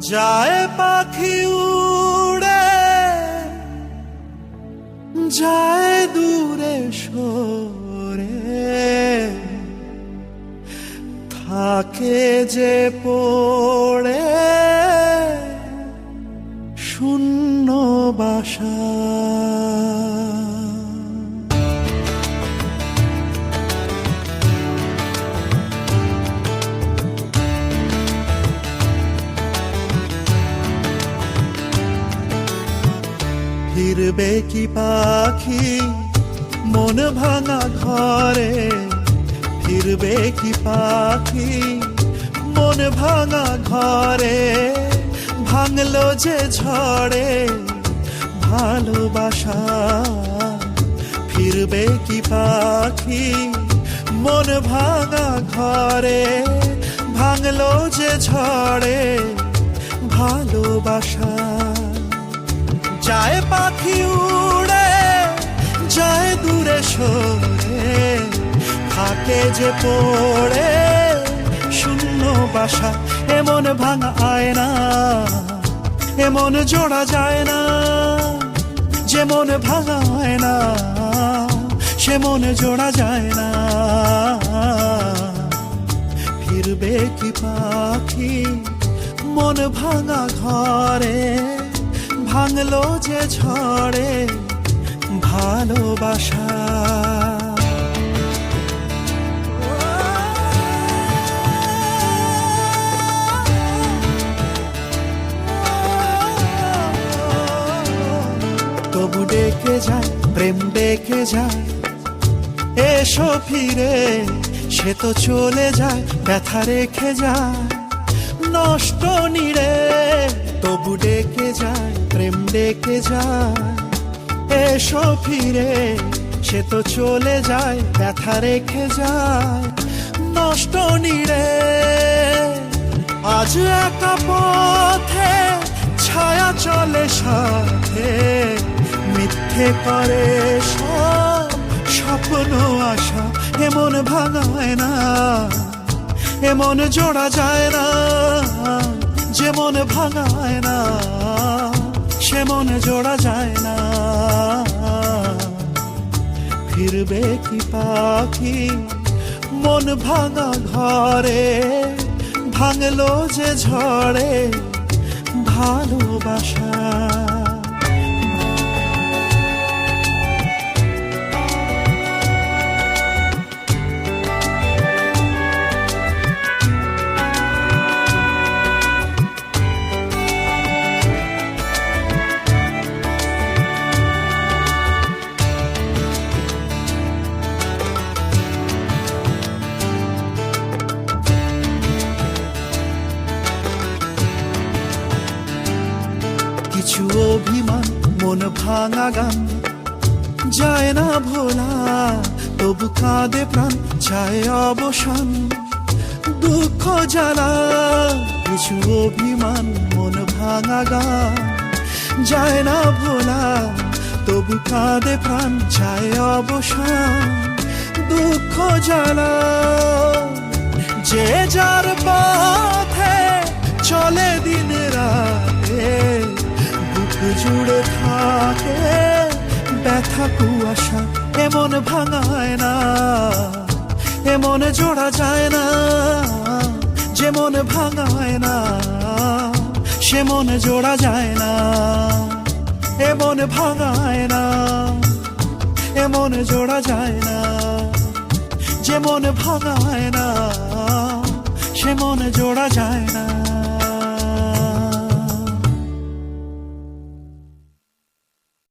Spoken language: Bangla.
যায় পাখি উড়ে যায় দূরে সরে, থাকে যে পড়ে শূন্য বাসা। ফিরবে কি পাখি মন ভাঙা ঘরে, ফিরবে কি পাখি মন ভাঙা ঘরে, ভাঙলো যে ঝড়ে ভালোবাসা। ফিরবে কি পাখি মন ভাঙা ঘরে, ভাঙলো যে ঝড়ে ভালোবাসা। যায় পাখি উড়ে যায় দূরে সরে, থাকে যে পড়ে শূন্য বাসা। এমন ভাঙা আয়না এমন জোড়া যায় না, যেমন ভাঙা আয়না সে মন জোড়া যায় না। ফিরবে কি পাখি মন ভাঙা ঘরে, ভাঙলো যে ঝড়ে ভালোবাসা। তবু ডেকে যায় প্রেম ডেকে যায়, এসো ফিরে সে তো চলে যায় ব্যথা রেখে যায় নষ্ট নিরে। তবু ডেকে যায় প্রেম ডেকে যায়, এসো ফিরে সে তো চলে যায় ব্যথা রেখে যায় নষ্ট নিরে। আজ একা পথে ছায়া চলে সাথে, মিথ্যে করে সব স্বপ্ন আশা। এমন ভাঙায় না এমন জোড়া যায় না, যেমন ভাঙায় না সে মন জোড়া যায় না। ফিরবে কি পাখি মন ভাঙা ঘরে, ভাঙলো যে ঝড়ে ভালোবাসা। কিছু অভিমান মন ভাঙা গান যায় না ভোলা, তবু কাঁদে প্রাণ চায় অবসান দুঃখ জ্বালা। কিছু অভিমান মন ভাঙা গান যায় না ভোলা, তবু কাঁদে প্রাণ চায় অবসান দুঃখ জ্বালা। যে যার পথে চলে দিন রাতে, বুক জুড়ে থাকে ব্যথা কুয়াশা। এমন ভাঙায় না এমন জোড়া যায় না, যেমন ভাঙায় না সে মন জোড়া যায় না। এমন ভাঙায় না এমন জোড়া যায় না, যেমন ভাঙায় না সে মন জোড়া যায় না।